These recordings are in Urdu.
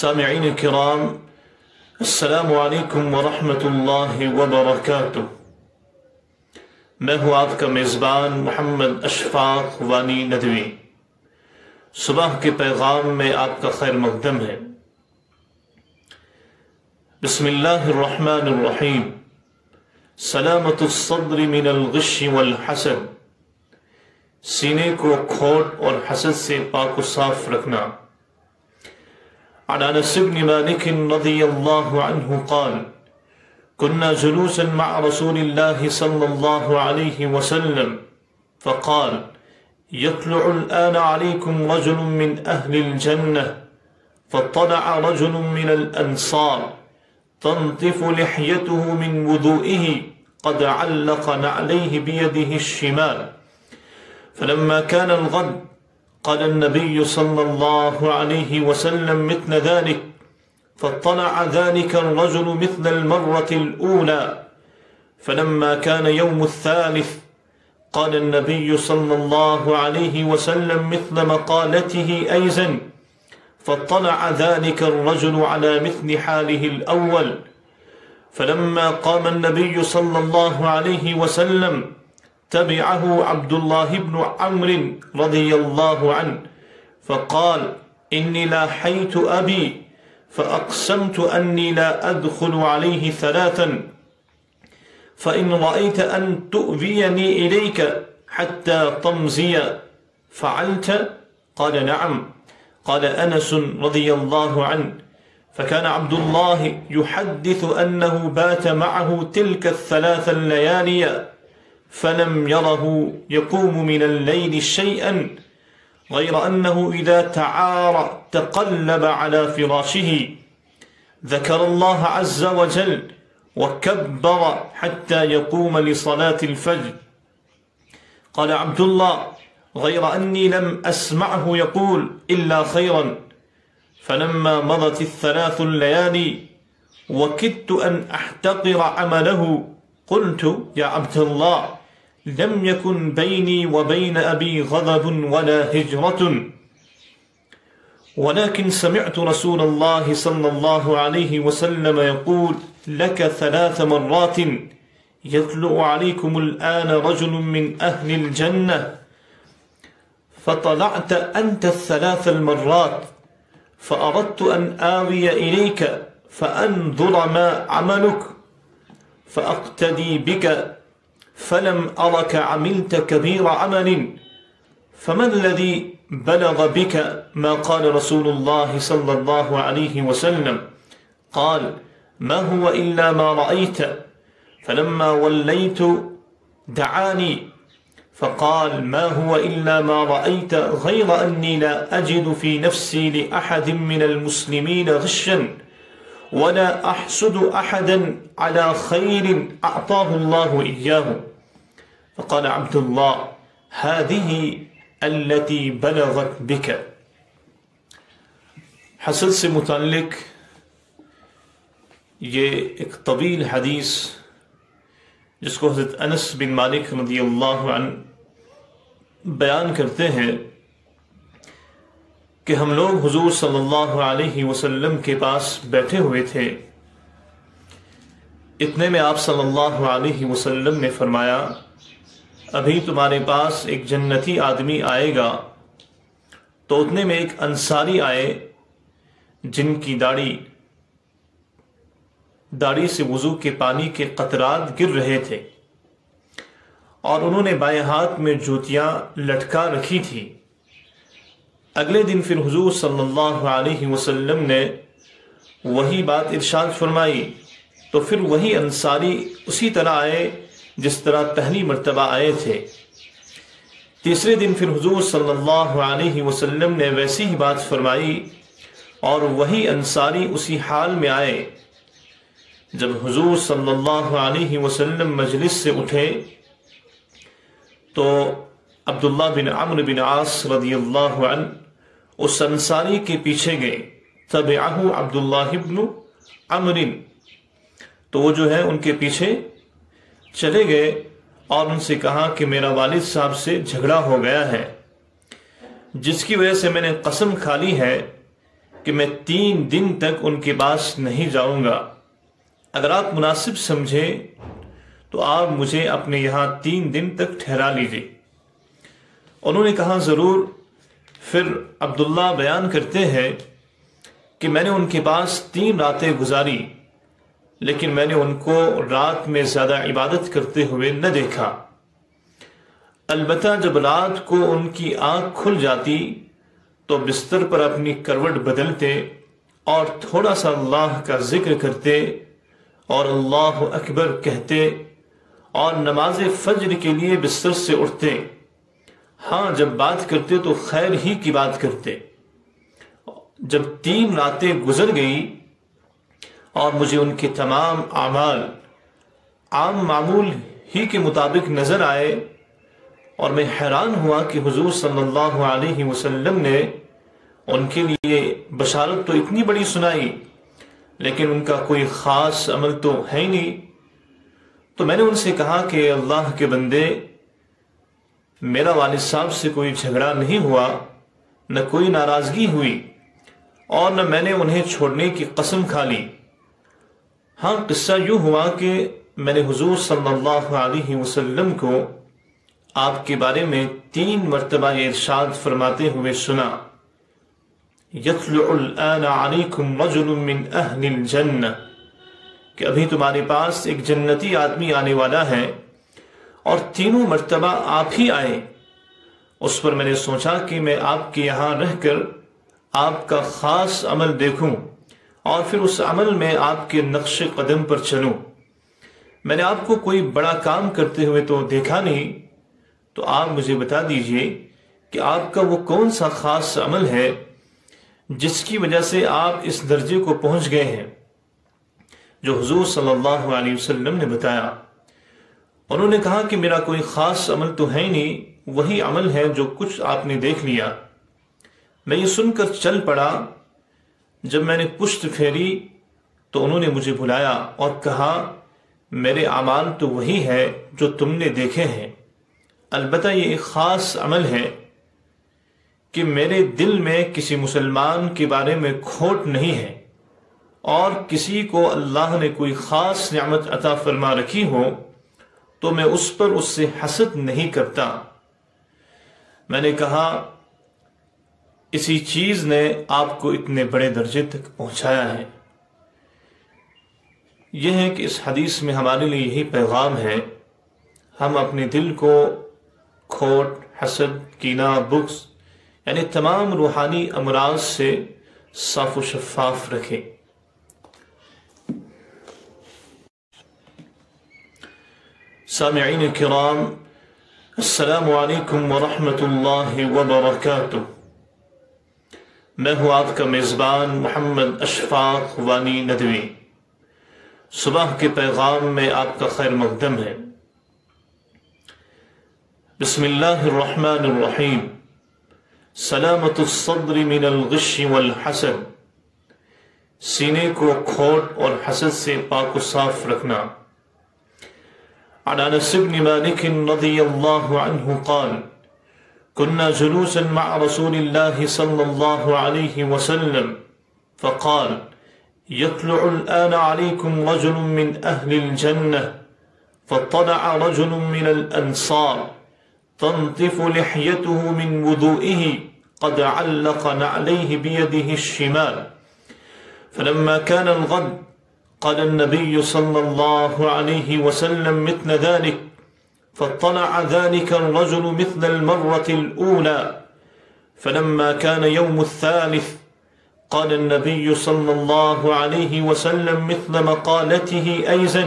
سامعین کرام، السلام علیکم ورحمۃ اللہ وبرکاتہ۔ میں ہوں آپ کا میزبان محمد اشفاق وانی ندوی۔ صبح کے پیغام میں آپ کا خیر مقدم ہے۔ بسم اللہ الرحمن الرحیم۔ سلامت الصدر من الغش والحسد، سینے کو کھوٹ اور حسد سے پاک و صاف رکھنا۔ عن انس بن مالک رضی اللہ عنہ قال كنا جلوسا مع رسول الله صلى الله عليه وسلم فقال يطلع الآن عليكم رجل من أهل الجنة، فطلع رجل من الأنصار تنطف لحيته من وضوئه قد علق نعليه بيده الشمال، فلما كان الغد قال النبي صلى الله عليه وسلم مثل ذلك، فاطلع ذلك الرجل مثل المرة الأولى، فلما كان يوم الثالث قال النبي صلى الله عليه وسلم مثل مقالته أيضا، فاطلع ذلك الرجل على مثل حاله الأول، فلما قام النبي صلى الله عليه وسلم تبعه عبد الله بن عمرو رضي الله عنه فقال إني لاحيت أبي فأقسمت أني لا أدخل عليه ثلاثا، فإن رأيت أن تؤذيني إليك حتى تمضي فعلت؟ قال نعم. قال أنس رضي الله عنه فكان عبد الله يحدث أنه بات معه تلك الثلاث الليالي فلم يره يقوم من الليل شيئا غير أنه إذا تعار تقلب على فراشه ذكر الله عز وجل وكبر حتى يقوم لصلاة الفجر. قال عبد الله غير أني لم أسمعه يقول إلا خيرا. فلما مضت الثلاث الليالي وكدت أن أحتقر عمله قلت يا عبد الله لم يكن بيني وبين أبي غضب ولا هجرة، ولكن سمعت رسول الله صلى الله عليه وسلم يقول لك 3 مرات يطلع عليكم الآن رجل من أهل الجنة، فطلعت أنت 3 المرات، فأردت أن آوي إليك فأنظر ما عملك فأقتدي بك، فلم أرك عملت كبير عمل، فما الذي بلغ بك ما قال رسول الله صلى الله عليه وسلم؟ قال ما هو إلا ما رأيت. فلما وليت دعاني فقال ما هو إلا ما رأيت غير أني لا أجد في نفسي لأحد من المسلمين غشا ولا أحسد أحدا على خير أعطاه الله إياه. فقال عبد الله هذه التي بلغت بك. حسد سے متعلق یہ ایک طویل حدیث جس کو حضرت انس بن مالک رضی اللہ عنہ بیان کرتے ہیں کہ ہم لوگ حضور صلی اللہ علیہ وسلم کے پاس بیٹھے ہوئے تھے، اتنے میں آپ صلی اللہ علیہ وسلم نے فرمایا ابھی تمہارے پاس ایک جنتی آدمی آئے گا، تو اتنے میں ایک انصاری آئے جن کی داڑھی سے وضو کے پانی کے قطرات گر رہے تھے، اور انہوں نے بائیں ہاتھ میں جوتیاں لٹکا رکھی تھی۔ اگلے دن پھر حضور صلی اللہ علیہ وسلم نے وہی بات ارشاد فرمائی، تو پھر وہی انصاری اسی طرح آئے جس طرح پہلی مرتبہ آئے تھے۔ تیسرے دن پھر حضور صلی اللہ علیہ وسلم نے ویسی ہی بات فرمائی، اور وہی انصاری اسی حال میں آئے۔ جب حضور صلی اللہ علیہ وسلم مجلس سے اٹھے تو عبداللہ بن عمرو بن عاص رضی اللہ عنہ اس انصاری کے پیچھے گئے، تبعہ عبداللہ بن عمرو، تو وہ جو ہے ان کے پیچھے چلے گئے اور ان سے کہا کہ میرا والد صاحب سے جھگڑا ہو گیا ہے، جس کی وجہ سے میں نے قسم کھا لی ہے کہ میں 3 دن تک ان کے پاس نہیں جاؤں گا، اگر آپ مناسب سمجھیں تو آپ مجھے اپنے یہاں 3 دن تک ٹھہرا لیجیے۔ انہوں نے کہا ضرور۔ پھر عبداللہ بیان کرتے ہیں کہ میں نے ان کے پاس 3 راتیں گزاری، لیکن میں نے ان کو رات میں زیادہ عبادت کرتے ہوئے نہ دیکھا۔ البتہ جب رات کو ان کی آنکھ کھل جاتی تو بستر پر اپنی کروٹ بدلتے اور تھوڑا سا اللہ کا ذکر کرتے اور اللہ اکبر کہتے اور نماز فجر کے لیے بستر سے اٹھتے۔ ہاں، جب بات کرتے تو خیر ہی کی بات کرتے۔ جب 3 راتیں گزر گئی اور مجھے ان کے تمام اعمال عام معمول ہی کے مطابق نظر آئے اور میں حیران ہوا کہ حضور صلی اللہ علیہ وسلم نے ان کے لیے بشارت تو اتنی بڑی سنائی، لیکن ان کا کوئی خاص عمل تو ہے ہی نہیں۔ تو میں نے ان سے کہا کہ اللہ کے بندے، میرا والد صاحب سے کوئی جھگڑا نہیں ہوا، نہ کوئی ناراضگی ہوئی، اور نہ میں نے انہیں چھوڑنے کی قسم کھا لی۔ ہاں، قصہ یوں ہوا کہ میں نے حضور صلی اللہ علیہ وسلم کو آپ کے بارے میں 3 مرتبہ یہ ارشاد فرماتے ہوئے سنا، یطلع الآن علیکم رجل من اہل الجنہ، کہ ابھی تمہارے پاس ایک جنتی آدمی آنے والا ہے، اور 3 مرتبہ آپ ہی آئے۔ اس پر میں نے سوچا کہ میں آپ کے یہاں رہ کر آپ کا خاص عمل دیکھوں اور پھر اس عمل میں آپ کے نقش قدم پر چلوں۔ میں نے آپ کو کوئی بڑا کام کرتے ہوئے تو دیکھا نہیں، تو آپ مجھے بتا دیجئے کہ آپ کا وہ کون سا خاص عمل ہے جس کی وجہ سے آپ اس درجے کو پہنچ گئے ہیں جو حضور صلی اللہ علیہ وسلم نے بتایا۔ انہوں نے کہا کہ میرا کوئی خاص عمل تو ہے نہیں، وہی عمل ہے جو کچھ آپ نے دیکھ لیا۔ میں یہ سن کر چل پڑا۔ جب میں نے پشت پھیری تو انہوں نے مجھے بلایا اور کہا، میرے اعمال تو وہی ہے جو تم نے دیکھے ہیں، البتہ یہ ایک خاص عمل ہے کہ میرے دل میں کسی مسلمان کے بارے میں کھوٹ نہیں ہے، اور کسی کو اللہ نے کوئی خاص نعمت عطا فرما رکھی ہو تو میں اس پر اس سے حسد نہیں کرتا۔ میں نے کہا، اسی چیز نے آپ کو اتنے بڑے درجے تک پہنچایا ہے۔ یہ ہے کہ اس حدیث میں ہمارے لیے یہی پیغام ہے، ہم اپنے دل کو کھوٹ، حسد، کینہ، بغض یعنی تمام روحانی امراض سے صاف و شفاف رکھیں۔ سامعین کرام، السلام علیکم ورحمۃ اللہ وبرکاتہ۔ میں ہوں آپ کا میزبان محمد اشفاق وانی ندوی۔ صبح کے پیغام میں آپ کا خیر مقدم ہے۔ بسم اللہ الرحمن الرحیم۔ سلامت الصدر من الغش والحسد، سینے کو کھوٹ اور حسد سے پاک و صاف رکھنا۔ عن انس بن مالک رضی اللہ عنہ قال كنا جلوسا مع رسول الله صلى الله عليه وسلم فقال يطلع الآن عليكم رجل من أهل الجنة، فاطلع رجل من الأنصار تنطف لحيته من وضوئه قد علق نعليه بيده الشمال، فلما كان الغد قال النبي صلى الله عليه وسلم مثل ذلك، فاطلع ذلك الرجل مثل المرة الأولى، فلما كان يوم الثالث قال النبي صلى الله عليه وسلم مثل مقالته أيضا،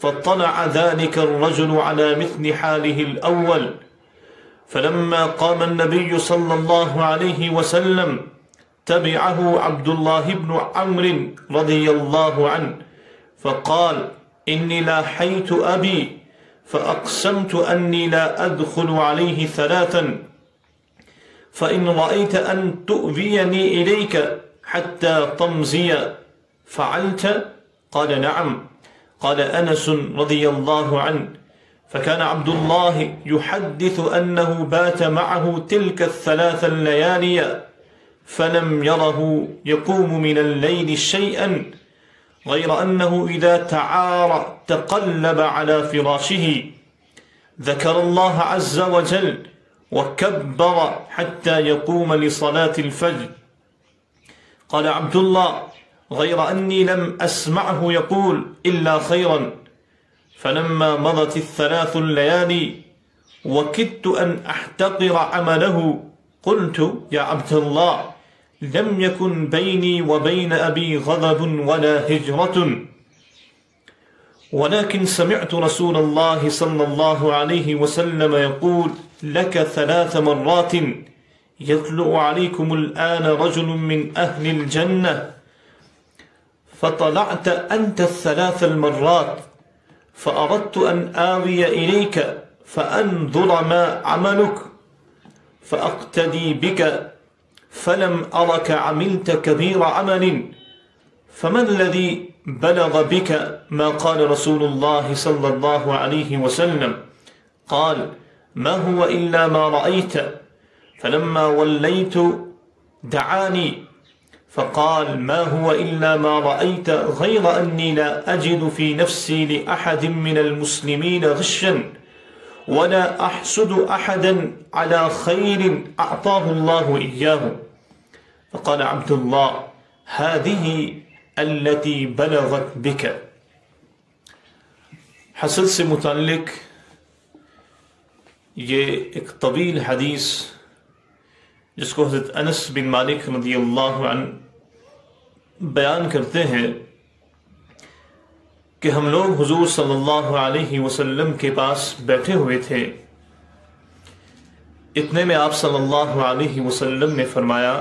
فاطلع ذلك الرجل على مثل حاله الأول، فلما قام النبي صلى الله عليه وسلم تبعه عبد الله بن عمرو رضي الله عنه فقال إني لاحيت أبي فأقسمت أني لا أدخل عليه ثلاثا، فإن رأيت أن تؤذيني إليك حتى تمزي فعلت؟ قال نعم. قال أنس رضي الله عنه فكان عبد الله يحدث أنه بات معه تلك الثلاث الليالي، فلم يره يقوم من الليل شيئا غير أنه إذا تعار تقلب على فراشه ذكر الله عز وجل وكبر حتى يقوم لصلاة الفجر. قال عبد الله: غير أني لم أسمعه يقول إلا خيرا. فلما مضت الثلاث الليالي وكدت أن أحتقر عمله قلت: يا عبد الله، لم يكن بيني وبين أبي غضب ولا هجرة، ولكن سمعت رسول الله صلى الله عليه وسلم يقول: لك 3 مرات يطلع عليكم الآن رجل من أهل الجنة، فطلعت أنت 3 المرات، فأردت أن آوي إليك فأنظر ما عملك فأقتدي بك، فلم أرك عملت كبير عمل، فما الذي بلغ بك ما قال رسول الله صلى الله عليه وسلم؟ قال: ما هو إلا ما رأيت. فلما وليت دعاني فقال: ما هو إلا ما رأيت غير أني لا أجد في نفسي لأحد من المسلمين غشا ولا أحسد أحدا على خير أعطاه الله إياه. فقال عبد الله: هذه التي بلغت بك. حسد سے متعلق یہ ایک طویل حدیث جس کو حضرت انس بن مالک رضی اللہ عنہ بیان کرتے ہیں کہ ہم لوگ حضور صلی اللہ علیہ وسلم کے پاس بیٹھے ہوئے تھے، اتنے میں آپ صلی اللہ علیہ وسلم نے فرمایا: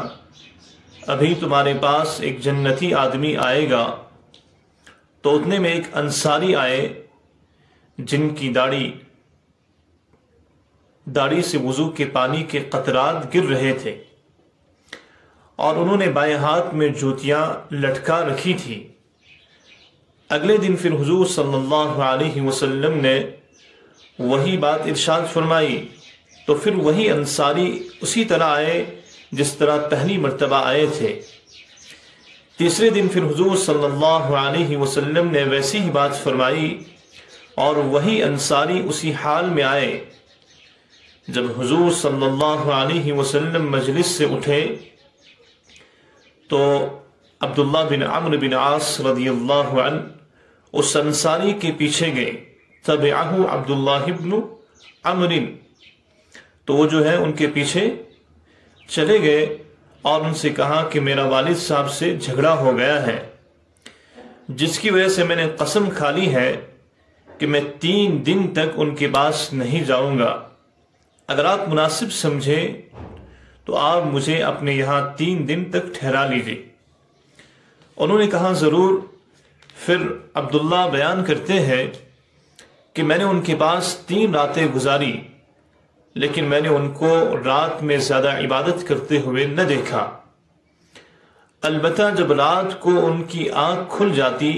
ابھی تمہارے پاس ایک جنتی آدمی آئے گا۔ تو اتنے میں ایک انصاری آئے جن کی داڑھی سے وضو کے پانی کے قطرات گر رہے تھے، اور انہوں نے بائیں ہاتھ میں جوتیاں لٹکا رکھی تھی۔ اگلے دن پھر حضور صلی اللہ علیہ وسلم نے وہی بات ارشاد فرمائی، تو پھر وہی انصاری اسی طرح آئے جس طرح پہلی مرتبہ آئے تھے۔ تیسرے دن پھر حضور صلی اللہ علیہ وسلم نے ویسی ہی بات فرمائی، اور وہی انصاری اسی حال میں آئے۔ جب حضور صلی اللہ علیہ وسلم مجلس سے اٹھے تو عبداللہ بن عمرو بن عاص رضی اللہ عنہ اس انصاری کے پیچھے گئے، تبعہ عبداللہ بن عمرو، تو وہ جو ہے ان کے پیچھے چلے گئے اور ان سے کہا کہ میرا والد صاحب سے جھگڑا ہو گیا ہے، جس کی وجہ سے میں نے قسم کھا لی ہے کہ میں 3 دن تک ان کے پاس نہیں جاؤں گا۔ اگر آپ مناسب سمجھیں تو آپ مجھے اپنے یہاں 3 دن تک ٹھہرا لیجیے۔ انہوں نے کہا ضرور۔ پھر عبداللہ بیان کرتے ہیں کہ میں نے ان کے پاس 3 راتیں گزاری، لیکن میں نے ان کو رات میں زیادہ عبادت کرتے ہوئے نہ دیکھا۔ البتہ جب رات کو ان کی آنکھ کھل جاتی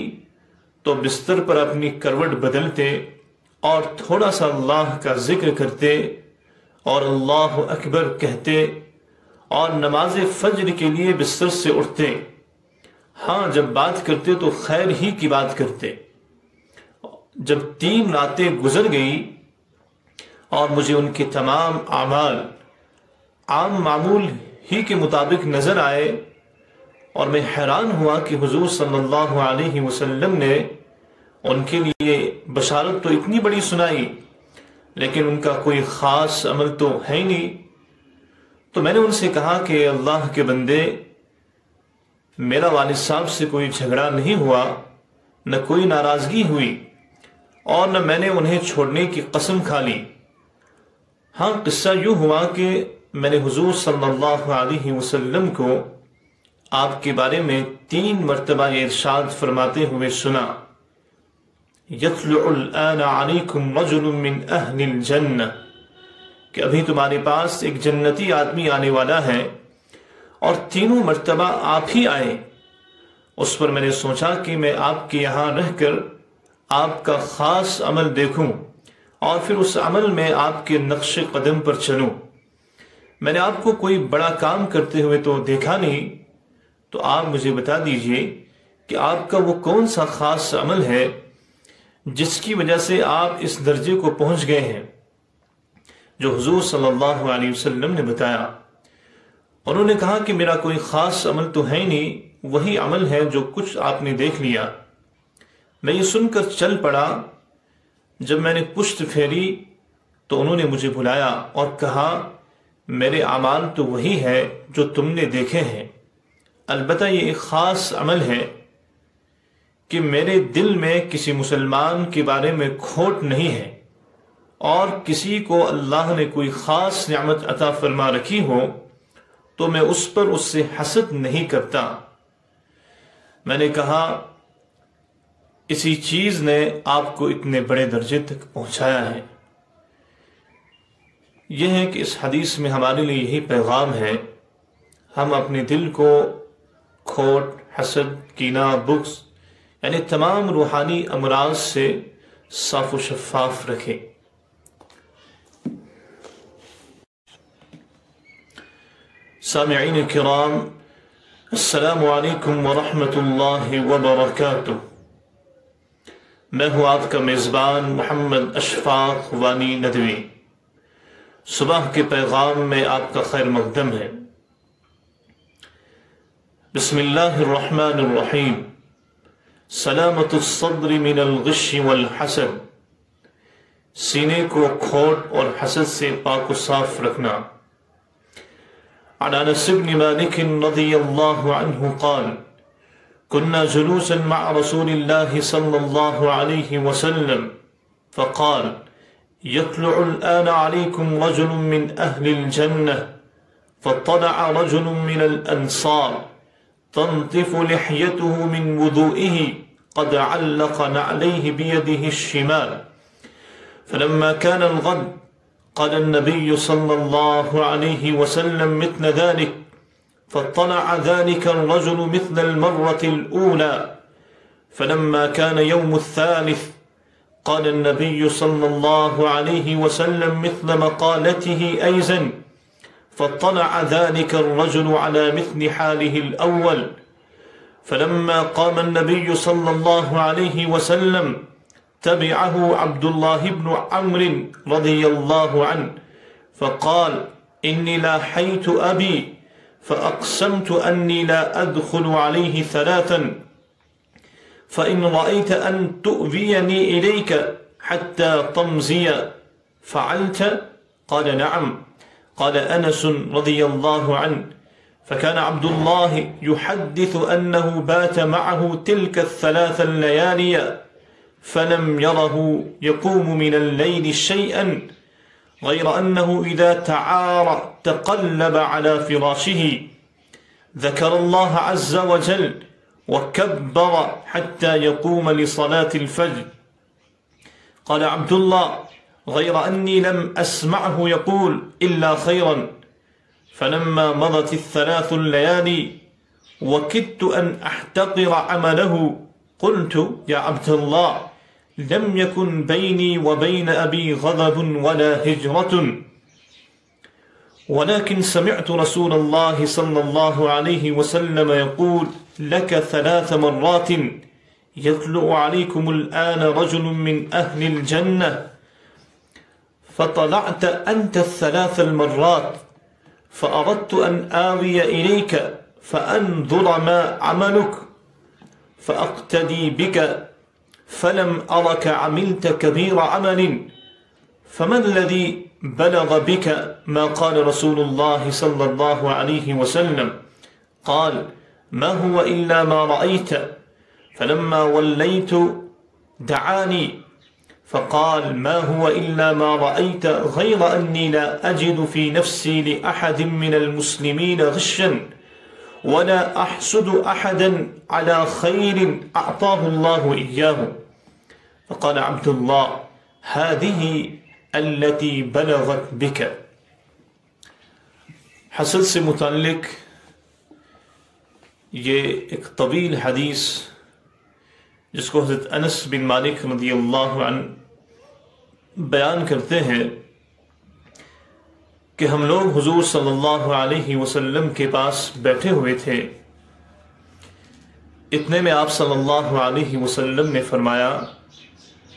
تو بستر پر اپنی کروٹ بدلتے اور تھوڑا سا اللہ کا ذکر کرتے اور اللہ اکبر کہتے اور نماز فجر کے لیے بستر سے اٹھتے۔ ہاں، جب بات کرتے تو خیر ہی کی بات کرتے۔ جب 3 راتیں گزر گئی اور مجھے ان کے تمام اعمال عام معمول ہی کے مطابق نظر آئے، اور میں حیران ہوا کہ حضور صلی اللہ علیہ وسلم نے ان کے لیے بشارت تو اتنی بڑی سنائی، لیکن ان کا کوئی خاص عمل تو ہے ہی نہیں۔ تو میں نے ان سے کہا کہ اللہ کے بندے، میرا والد صاحب سے کوئی جھگڑا نہیں ہوا، نہ کوئی ناراضگی ہوئی، اور نہ میں نے انہیں چھوڑنے کی قسم کھا لی۔ ہاں، قصہ یوں ہوا کہ میں نے حضور صلی اللہ علیہ وسلم کو آپ کے بارے میں 3 مرتبہ یہ ارشاد فرماتے ہوئے سنا: یطلع الآن علیکم رجل من اہل الجنہ، کہ ابھی تمہارے پاس ایک جنتی آدمی آنے والا ہے، اور 3 مرتبہ آپ ہی آئے۔ اس پر میں نے سوچا کہ میں آپ کے یہاں رہ کر آپ کا خاص عمل دیکھوں اور پھر اس عمل میں آپ کے نقش قدم پر چلوں۔ میں نے آپ کو کوئی بڑا کام کرتے ہوئے تو دیکھا نہیں، تو آپ مجھے بتا دیجئے کہ آپ کا وہ کون سا خاص عمل ہے جس کی وجہ سے آپ اس درجے کو پہنچ گئے ہیں جو حضور صلی اللہ علیہ وسلم نے بتایا۔ انہوں نے کہا کہ میرا کوئی خاص عمل تو ہے نہیں، وہی عمل ہے جو کچھ آپ نے دیکھ لیا۔ میں یہ سن کر چل پڑا۔ جب میں نے پشت پھیری تو انہوں نے مجھے بلایا اور کہا میرے اعمال تو وہی ہے جو تم نے دیکھے ہیں، البتہ یہ ایک خاص عمل ہے کہ میرے دل میں کسی مسلمان کے بارے میں کھوٹ نہیں ہے، اور کسی کو اللہ نے کوئی خاص نعمت عطا فرما رکھی ہو تو میں اس پر اس سے حسد نہیں کرتا۔ میں نے کہا اسی چیز نے آپ کو اتنے بڑے درجے تک پہنچایا ہے۔ یہ ہے کہ اس حدیث میں ہمارے لیے یہی پیغام ہے، ہم اپنے دل کو کھوٹ، حسد، کینہ، بغض یعنی تمام روحانی امراض سے صاف و شفاف رکھیں۔ سامعین کرام، السلام علیکم ورحمۃ اللہ وبرکاتہ۔ میں ہوں آپ کا میزبان محمد اشفاق وانی ندوی۔ صبح کے پیغام میں آپ کا خیر مقدم ہے۔ بسم اللہ الرحمن الرحیم۔ سلامت الصدر من الغش والحسد، سینے کو کھوٹ اور حسد سے پاک و صاف رکھنا۔ عن انس بن مالک رضی اللہ عنہ قال كنا جلوسا مع رسول الله صلى الله عليه وسلم فقال يطلع الآن عليكم رجل من أهل الجنة، فطلع رجل من الأنصار تنطف لحيته من وضوئه قد علق نعليه بيده الشمال، فلما كان الغد قال النبي صلى الله عليه وسلم مثل ذلك، فطلع ذلك الرجل مثل المرة الأولى، فلما كان يوم الثالث قال النبي صلى الله عليه وسلم مثل مقالته أيضا، فطلع ذلك الرجل على مثل حاله الأول، فلما قام النبي صلى الله عليه وسلم تبعه عبد الله بن عمرو رضي الله عنه فقال إني لاحيت أبي فأقسمت أني لا أدخل عليه ثلاثا، فإن رأيت أن تؤذيني إليك حتى تمزي فعلت؟ قال نعم. قال أنس رضي الله عنه فكان عبد الله يحدث أنه بات معه تلك الثلاث الليالي فلم يره يقوم من الليل شيئا غير أنه إذا تعار تقلب على فراشه ذكر الله عز وجل وكبر حتى يقوم لصلاة الفجر. قال عبد الله غير أني لم أسمعه يقول إلا خيرا. فلما مضت الثلاث الليالي وكدت أن أحتقر عمله قلت يا عبد الله لم يكن بيني وبين أبي غضب ولا هجرة، ولكن سمعت رسول الله صلى الله عليه وسلم يقول لك 3 مرات يطلع عليكم الآن رجل من أهل الجنة، فطلعت أنت 3 المرات، فأردت أن آوي إليك فأنظر ما عملك فأقتدي بك، فلم أرك عملت كبير عمل، فما الذي بلغ بك ما قال رسول الله صلى الله عليه وسلم؟ قال ما هو إلا ما رأيت. فلما وليت دعاني فقال ما هو إلا ما رأيت غير أني لا أجد في نفسي لأحد من المسلمين غشا ولا أحسد أحدا على خير أعطاه الله إياه. فقال عبد الله هذه التي بلغت بك. حسد سے متعلق یہ ایک طویل حدیث جس کو حضرت انس بن مالک رضی اللہ عنہ بیان کرتے ہیں کہ ہم لوگ حضور صلی اللہ علیہ وسلم کے پاس بیٹھے ہوئے تھے، اتنے میں آپ صلی اللہ علیہ وسلم نے فرمایا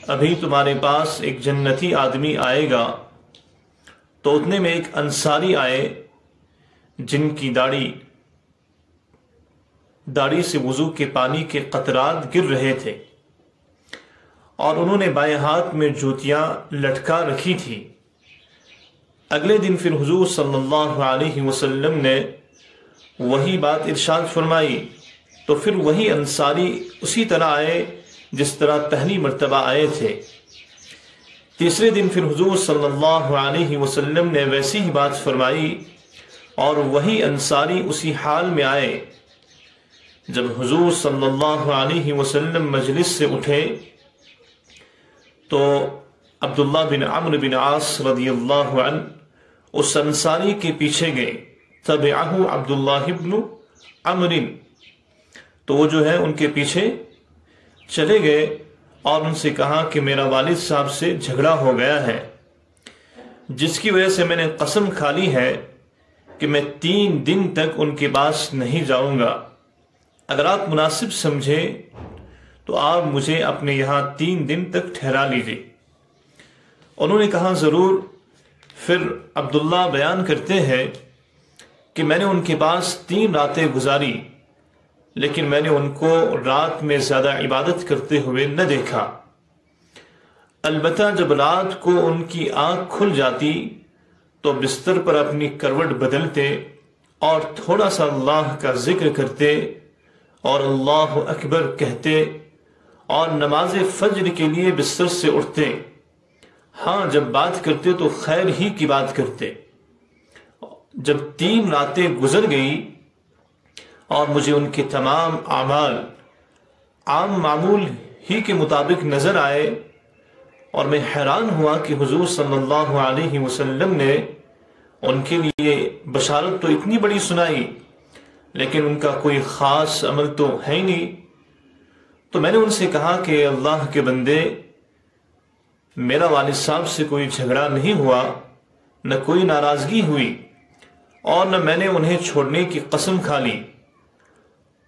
ابھی تمہارے پاس ایک جنتی آدمی آئے گا۔ تو اتنے میں ایک انصاری آئے جن کی داڑھی سے وضو کے پانی کے قطرات گر رہے تھے، اور انہوں نے بائیں ہاتھ میں جوتیاں لٹکا رکھی تھی۔ اگلے دن پھر حضور صلی اللہ علیہ وسلم نے وہی بات ارشاد فرمائی، تو پھر وہی انصاری اسی طرح آئے جس طرح پہلی مرتبہ آئے تھے۔ تیسرے دن پھر حضور صلی اللہ علیہ وسلم نے ویسی ہی بات فرمائی، اور وہی انصاری اسی حال میں آئے۔ جب حضور صلی اللہ علیہ وسلم مجلس سے اٹھے تو عبداللہ بن عمرو بن عاص رضی اللہ عنہ اس انصاری کے پیچھے گئے، تبعہ عبداللہ بن عمرو، تو وہ جو ہے ان کے پیچھے چلے گئے اور ان سے کہا کہ میرا والد صاحب سے جھگڑا ہو گیا ہے، جس کی وجہ سے میں نے قسم کھا لی ہے کہ میں 3 دن تک ان کے پاس نہیں جاؤں گا۔ اگر آپ مناسب سمجھیں تو آپ مجھے اپنے یہاں 3 دن تک ٹھہرا لیجیے۔ انہوں نے کہا ضرور۔ پھر عبداللہ بیان کرتے ہیں کہ میں نے ان کے پاس 3 راتیں گزاری، لیکن میں نے ان کو رات میں زیادہ عبادت کرتے ہوئے نہ دیکھا۔ البتہ جب رات کو ان کی آنکھ کھل جاتی تو بستر پر اپنی کروٹ بدلتے اور تھوڑا سا اللہ کا ذکر کرتے اور اللہ اکبر کہتے، اور نماز فجر کے لیے بستر سے اٹھتے۔ ہاں، جب بات کرتے تو خیر ہی کی بات کرتے۔ جب 3 راتیں گزر گئی اور مجھے ان کے تمام اعمال عام معمول ہی کے مطابق نظر آئے، اور میں حیران ہوا کہ حضور صلی اللہ علیہ وسلم نے ان کے لیے بشارت تو اتنی بڑی سنائی، لیکن ان کا کوئی خاص عمل تو ہے ہی نہیں۔ تو میں نے ان سے کہا کہ اللہ کے بندے، میرا والد صاحب سے کوئی جھگڑا نہیں ہوا، نہ کوئی ناراضگی ہوئی، اور نہ میں نے انہیں چھوڑنے کی قسم کھا لی۔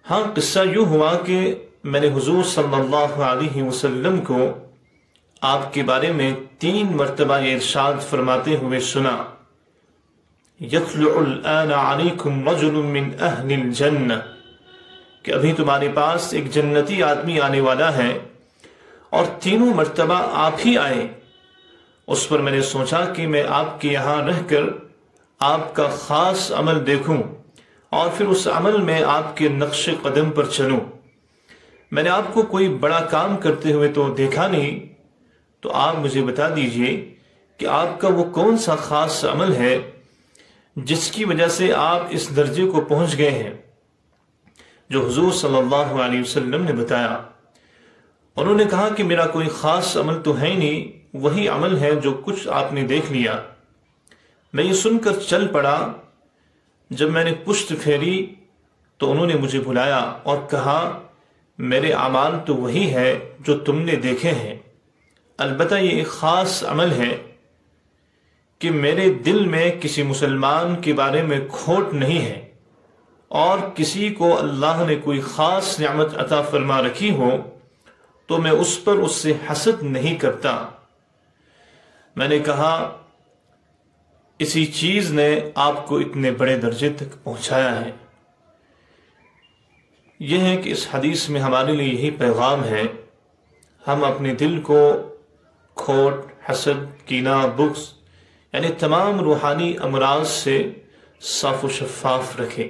ہاں، قصہ یوں ہوا کہ میں نے حضور صلی اللہ علیہ وسلم کو آپ کے بارے میں 3 مرتبہ یہ ارشاد فرماتے ہوئے سنا، یطلع الآن علیکم رجل من اہل الجنہ، کہ ابھی تمہارے پاس ایک جنتی آدمی آنے والا ہے، اور 3 مرتبہ آپ ہی آئے۔ اس پر میں نے سوچا کہ میں آپ کے یہاں رہ کر آپ کا خاص عمل دیکھوں، اور پھر اس عمل میں آپ کے نقش قدم پر چلوں۔ میں نے آپ کو کوئی بڑا کام کرتے ہوئے تو دیکھا نہیں، تو آپ مجھے بتا دیجئے کہ آپ کا وہ کون سا خاص عمل ہے جس کی وجہ سے آپ اس درجے کو پہنچ گئے ہیں جو حضور صلی اللہ علیہ وسلم نے بتایا۔ انہوں نے کہا کہ میرا کوئی خاص عمل تو ہے نہیں، وہی عمل ہے جو کچھ آپ نے دیکھ لیا۔ میں یہ سن کر چل پڑا۔ جب میں نے پشت پھیری تو انہوں نے مجھے بلایا اور کہا میرے اعمال تو وہی ہے جو تم نے دیکھے ہیں، البتہ یہ ایک خاص عمل ہے کہ میرے دل میں کسی مسلمان کے بارے میں کھوٹ نہیں ہے، اور کسی کو اللہ نے کوئی خاص نعمت عطا فرما رکھی ہو تو میں اس پر اس سے حسد نہیں کرتا۔ میں نے کہا اسی چیز نے آپ کو اتنے بڑے درجے تک پہنچایا ہے۔ یہ ہے کہ اس حدیث میں ہمارے لیے یہی پیغام ہے، ہم اپنے دل کو کھوٹ، حسد، کینہ، بغض یعنی تمام روحانی امراض سے صاف و شفاف رکھیں۔